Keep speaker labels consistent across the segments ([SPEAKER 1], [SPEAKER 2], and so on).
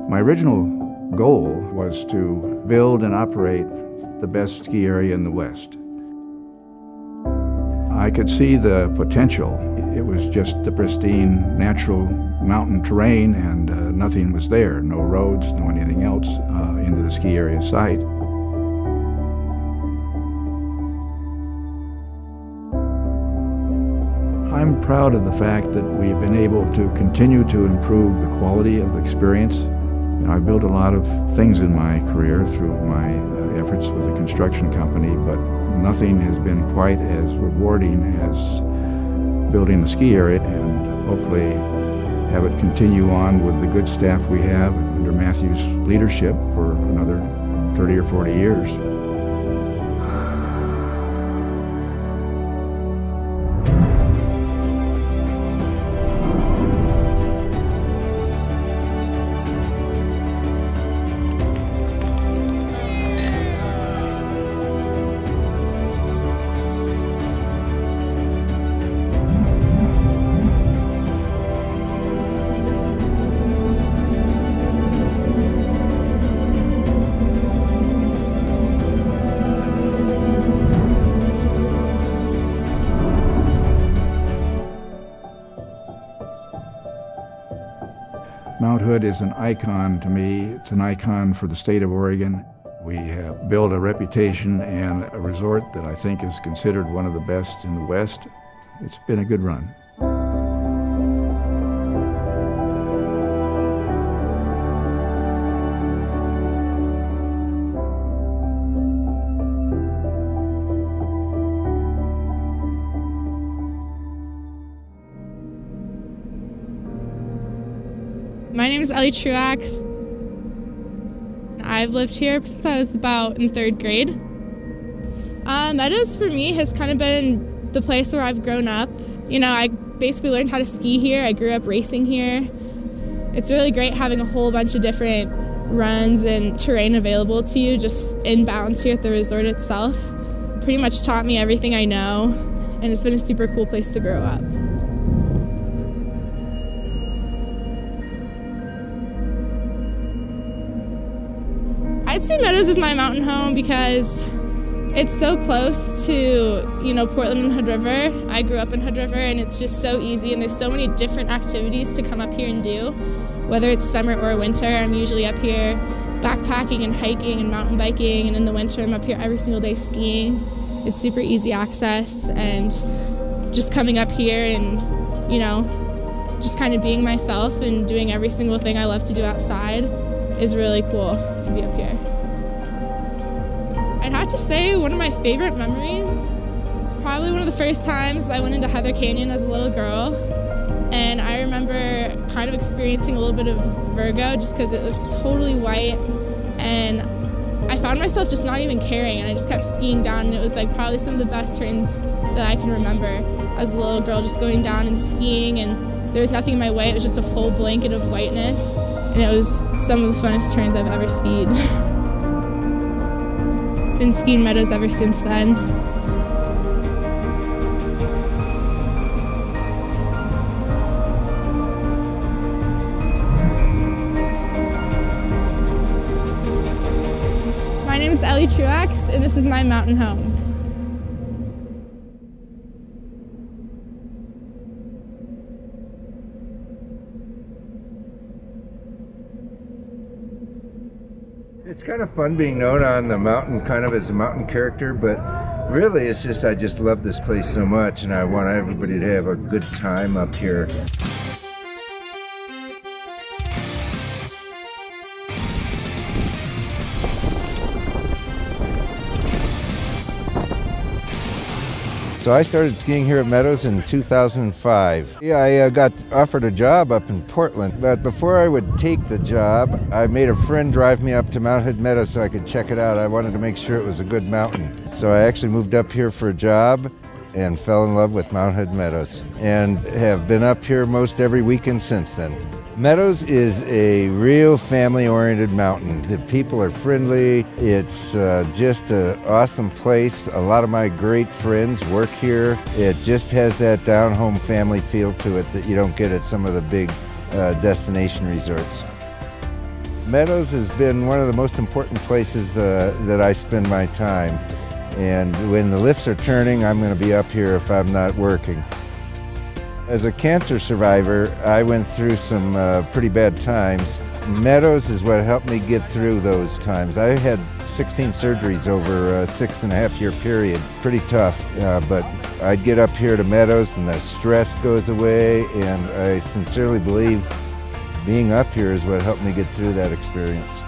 [SPEAKER 1] My original goal was to build and operate the best ski area in the West. I could see the potential. It was just the pristine, natural mountain terrain, and nothing was there. No roads, no anything else into the ski area site. I'm proud of the fact that we've been able to continue to improve the quality of the experience. I've built a lot of things in my career through my efforts with the construction company, but nothing has been quite as rewarding as building the ski area, and hopefully have it continue on with the good staff we have under Matthew's leadership for another 30 or 40 years. Mount Hood is an icon to me. It's an icon for the state of Oregon. We have built a reputation and a resort that I think is considered one of the best in the West. It's been a good run.
[SPEAKER 2] My name is Ellie Truax. I've lived here since I was about in 3rd grade. Meadows for me has kind of been the place where I've grown up. You know, I basically learned how to ski here. I grew up racing here. It's really great having a whole bunch of different runs and terrain available to you just inbounds here at the resort itself. Pretty much taught me everything I know, and it's been a super cool place to grow up. I'd say Meadows is my mountain home because it's so close to, you know, Portland and Hood River. I grew up in Hood River, and it's just so easy, and there's so many different activities to come up here and do. Whether it's summer or winter, I'm usually up here backpacking and hiking and mountain biking, and in the winter I'm up here every single day skiing. It's super easy access, and just coming up here and, you know, just kind of being myself and doing every single thing I love to do outside is really cool to be up here. I'd have to say one of my favorite memories is probably one of the first times I went into Heather Canyon as a little girl, and I remember kind of experiencing a little bit of vertigo just because it was totally white, and I found myself just not even caring, and I just kept skiing down, and it was like probably some of the best turns that I can remember as a little girl, just going down and skiing, and there was nothing in my way. It was just a full blanket of whiteness, and it was some of the funnest turns I've ever skied. Been skiing Meadows ever since then. My name is Ellie Truax, and this is my mountain home.
[SPEAKER 3] It's kind of fun being known on the mountain kind of as a mountain character, but really it's just I just love this place so much, and I want everybody to have a good time up here. So I started skiing here at Meadows in 2005. Yeah, I got offered a job up in Portland, but before I would take the job, I made a friend drive me up to Mount Hood Meadows so I could check it out. I wanted to make sure it was a good mountain. So I actually moved up here for a job and fell in love with Mount Hood Meadows and have been up here most every weekend since then. Meadows is a real family-oriented mountain. The people are friendly. It's just an awesome place. A lot of my great friends work here. It just has that down-home family feel to it that you don't get at some of the big destination resorts. Meadows has been one of the most important places that I spend my time. And when the lifts are turning, I'm going to be up here if I'm not working. As a cancer survivor, I went through some pretty bad times. Meadows is what helped me get through those times. I had 16 surgeries over a 6.5-year period. Pretty tough, but I'd get up here to Meadows and the stress goes away, and I sincerely believe being up here is what helped me get through that experience.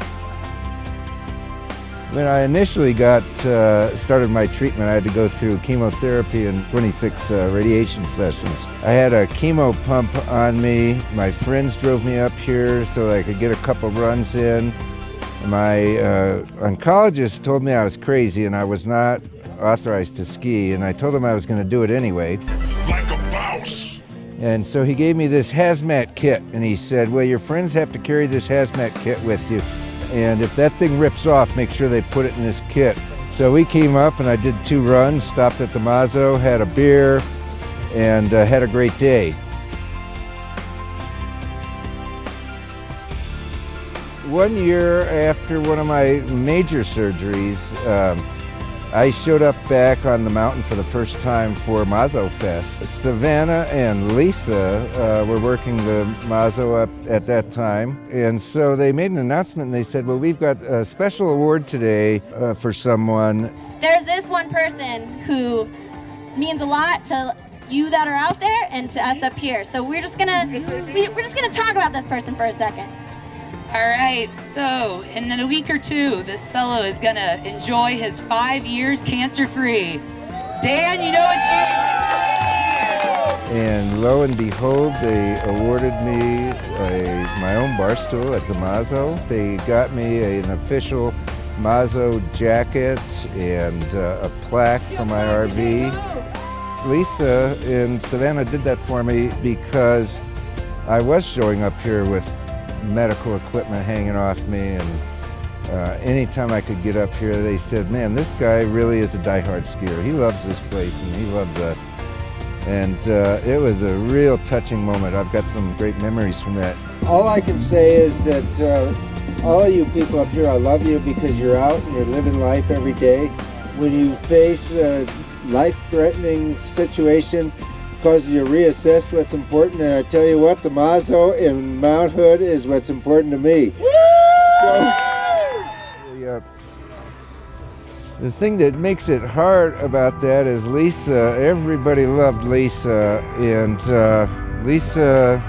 [SPEAKER 3] When I initially started my treatment, I had to go through chemotherapy and 26 radiation sessions. I had a chemo pump on me. My friends drove me up here so I could get a couple runs in. My oncologist told me I was crazy and I was not authorized to ski, and I told him I was going to do it anyway.
[SPEAKER 4] Like a mouse.
[SPEAKER 3] And so he gave me this hazmat kit, and he said, well, your friends have to carry this hazmat kit with you. And if that thing rips off, make sure they put it in this kit. So we came up and I did 2 runs, stopped at the Mazo, had a beer, and had a great day. One year after one of my major surgeries, I showed up back on the mountain for the first time for Mazo Fest. Savannah and Lisa were working the Mazo up at that time, and so they made an announcement and they said, well, we've got a special award today for someone.
[SPEAKER 5] There's this one person who means a lot to you that are out there and to us up here. So we're just gonna talk about this person for a second.
[SPEAKER 6] All right, so in a week or two, this fellow is gonna enjoy his 5 years cancer-free. Dan, you know what
[SPEAKER 3] And lo and behold, they awarded me my own bar stool at the Mazo. They got me an official Mazo jacket and a plaque for my RV. Lisa and Savannah did that for me because I was showing up here with medical equipment hanging off me, and anytime I could get up here, they said, man, this guy really is a diehard skier. He loves this place and he loves us. And it was a real touching moment. I've got some great memories from that.
[SPEAKER 7] All I can say is that all of you people up here, I love you because you're out and you're living life every day. When you face a life-threatening situation, causes you to reassess what's important, and I tell you what, the Mazo in Mount Hood is what's important to me.
[SPEAKER 3] The thing that makes it hard about that is Lisa. Everybody loved Lisa, and Lisa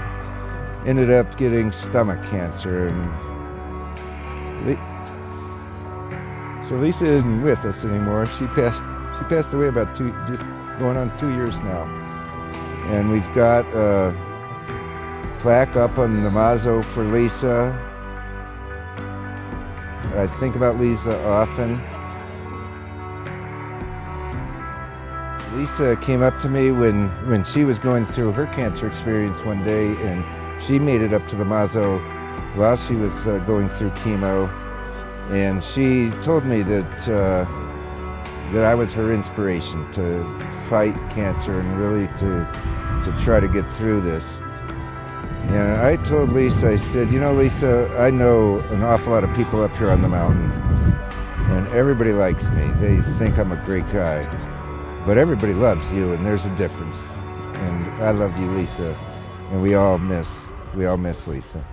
[SPEAKER 3] ended up getting stomach cancer, and so Lisa isn't with us anymore. She passed away about just going on 2 years now. And we've got a plaque up on the Mazo for Lisa. I think about Lisa often. Lisa came up to me when she was going through her cancer experience one day, and she made it up to the Mazo while she was going through chemo. And she told me that I was her inspiration to fight cancer and really to try to get through this. And I told Lisa, I said, you know, Lisa, I know an awful lot of people up here on the mountain, and everybody likes me. They think I'm a great guy, but everybody loves you, and there's a difference. And I love you, Lisa, and we all miss Lisa.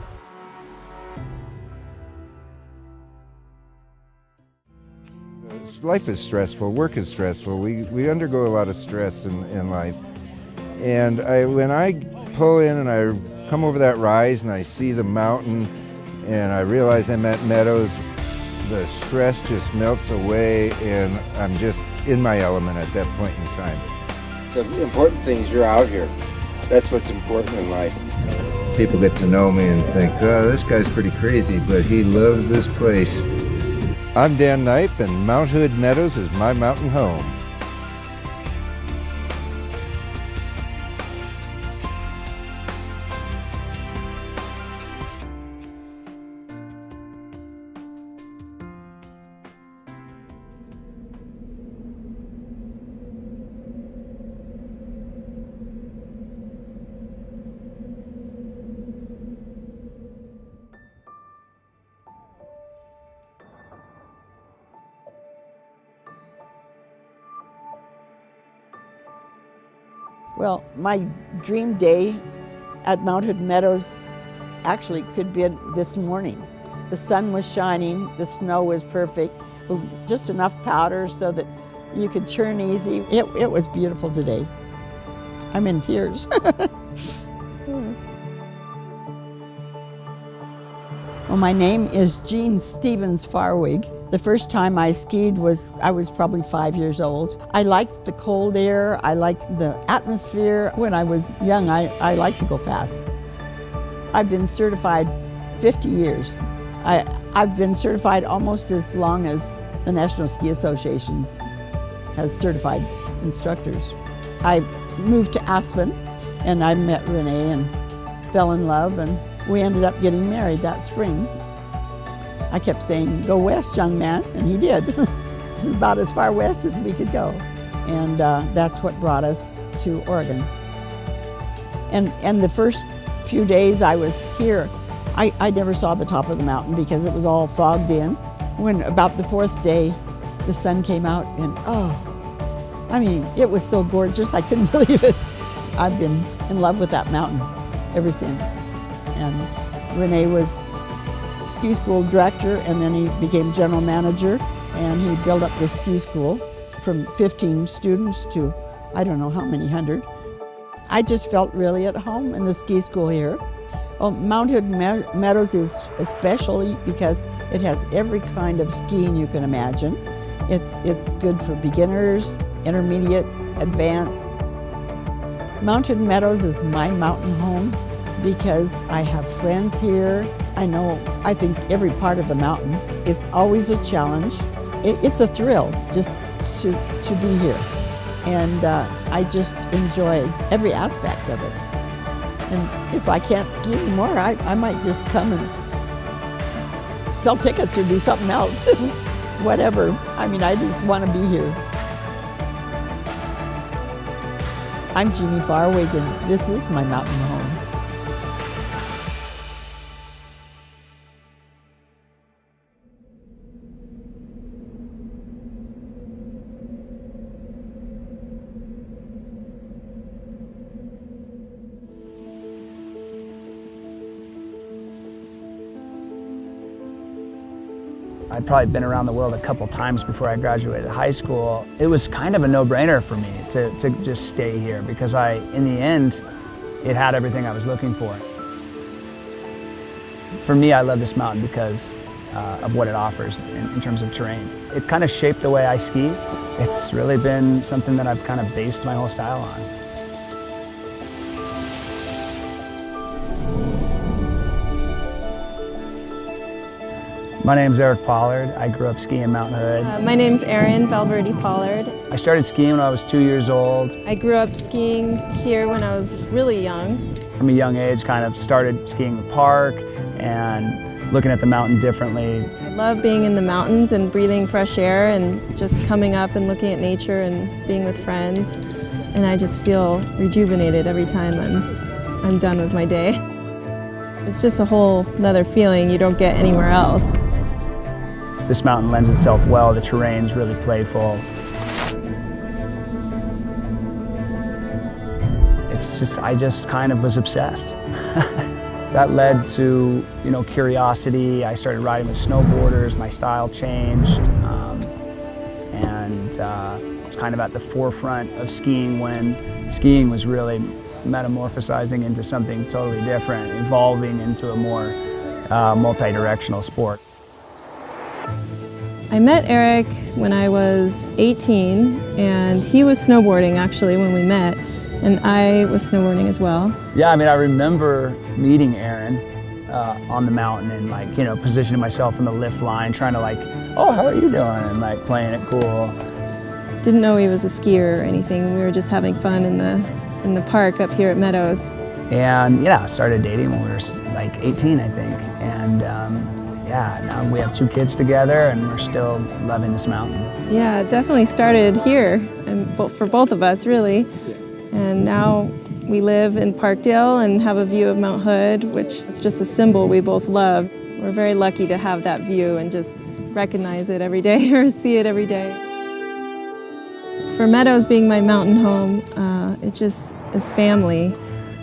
[SPEAKER 3] Life is stressful, work is stressful. We undergo a lot of stress in life. And when I pull in and I come over that rise and I see the mountain and I realize I'm at Meadows, the stress just melts away and I'm just in my element at that point in time.
[SPEAKER 7] The important thing is you're out here. That's what's important in life.
[SPEAKER 3] People get to know me and think, oh, this guy's pretty crazy, but he loves this place. I'm Dan Knipe, and Mount Hood Meadows is my mountain home.
[SPEAKER 8] Well, my dream day at Mount Hood Meadows actually could be this morning. The sun was shining, the snow was perfect, just enough powder so that you could turn easy. It was beautiful today. I'm in tears. Well, my name is Jean Stevens Farwig. The first time I skied I was probably 5 years old. I liked the cold air, I liked the atmosphere. When I was young, I liked to go fast. I've been certified 50 years. I've been certified almost as long as the National Ski Association has certified instructors. I moved to Aspen and I met Renee and fell in love, and we ended up getting married that spring. I kept saying, "Go west, young man," and he did. This is about as far west as we could go. And that's what brought us to Oregon. And the first few days I was here, I never saw the top of the mountain because it was all fogged in. When about the fourth day, the sun came out and it was so gorgeous, I couldn't believe it. I've been in love with that mountain ever since. And Renee was ski school director, and then he became general manager, and he built up the ski school from 15 students to I don't know how many hundred. I just felt really at home in the ski school here. Well, Mount Hood Meadows is especially because it has every kind of skiing you can imagine. It's good for beginners, intermediates, advanced. Mount Hood Meadows is my mountain home because I have friends here. I think every part of the mountain. It's always a challenge. It's a thrill just to be here. And I just enjoy every aspect of it. And if I can't ski anymore, I might just come and sell tickets or do something else. Whatever. I just want to be here. I'm Jeannie Farwig, and this is my mountain home.
[SPEAKER 9] I'd probably been around the world a couple times before I graduated high school. It was kind of a no-brainer for me to just stay here because in the end, it had everything I was looking for. For me, I love this mountain because of what it offers in terms of terrain. It's kind of shaped the way I ski. It's really been something that I've kind of based my whole style on. My name's Eric Pollard. I grew up skiing Mount Hood.
[SPEAKER 10] My name's Erin Valverde Pollard.
[SPEAKER 9] I started skiing when I was 2 years old.
[SPEAKER 10] I grew up skiing here when I was really young.
[SPEAKER 9] From a young age, kind of started skiing the park and looking at the mountain differently.
[SPEAKER 10] I love being in the mountains and breathing fresh air and just coming up and looking at nature and being with friends. And I just feel rejuvenated every time I'm done with my day. It's just a whole nother feeling you don't get anywhere else.
[SPEAKER 9] This mountain lends itself well. The terrain's really playful. I just kind of was obsessed. That led to, curiosity. I started riding with snowboarders. My style changed, and was kind of at the forefront of skiing when skiing was really metamorphosizing into something totally different, evolving into a more multi-directional sport.
[SPEAKER 10] I met Eric when I was 18, and he was snowboarding actually when we met, and I was snowboarding as well.
[SPEAKER 9] Yeah, I remember meeting Aaron on the mountain and positioning myself in the lift line, trying to oh, how are you doing? And playing it cool.
[SPEAKER 10] Didn't know he was a skier or anything. We were just having fun in the park up here at Meadows.
[SPEAKER 9] And I started dating when we were 18, I think. And now we have 2 kids together and we're still loving this mountain.
[SPEAKER 10] Yeah, it definitely started here, and for both of us, really. And now we live in Parkdale and have a view of Mount Hood, which is just a symbol we both love. We're very lucky to have that view and just recognize it every day or see it every day. For Meadows being my mountain home, it just is family.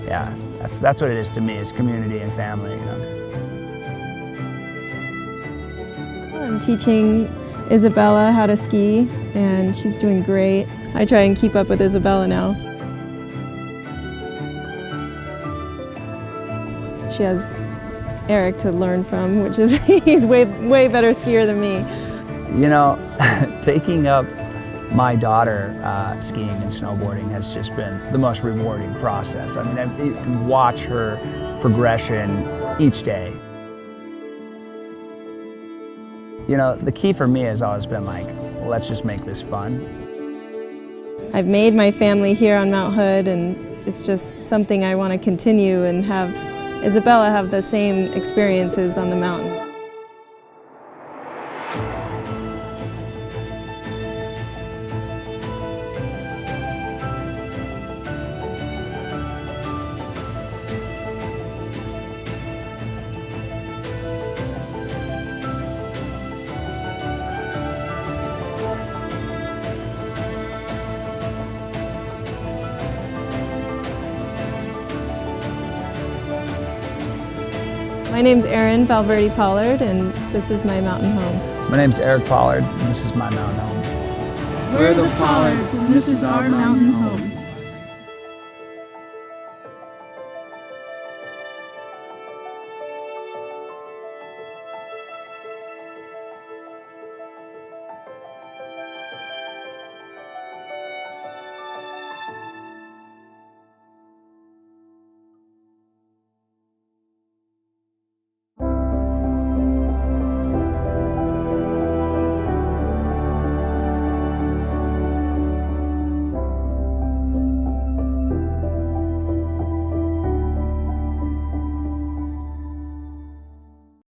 [SPEAKER 9] Yeah, that's what it is to me, is community and family, you know.
[SPEAKER 10] I'm teaching Isabella how to ski, and she's doing great. I try and keep up with Isabella now. She has Eric to learn from, which is, he's way better skier than me.
[SPEAKER 9] You know, taking up my daughter skiing and snowboarding has just been the most rewarding process. I mean, I can watch her progression each day. You know, the key for me has always been like, well, let's just make this fun.
[SPEAKER 10] I've made my family here on Mount Hood, and it's just something I want to continue and have Isabella have the same experiences on the mountain. My name's Erin Valverde Pollard, and this is my mountain home.
[SPEAKER 9] My name's Eric Pollard, and this is my mountain home.
[SPEAKER 11] We're the Pollards, and this is our mountain home.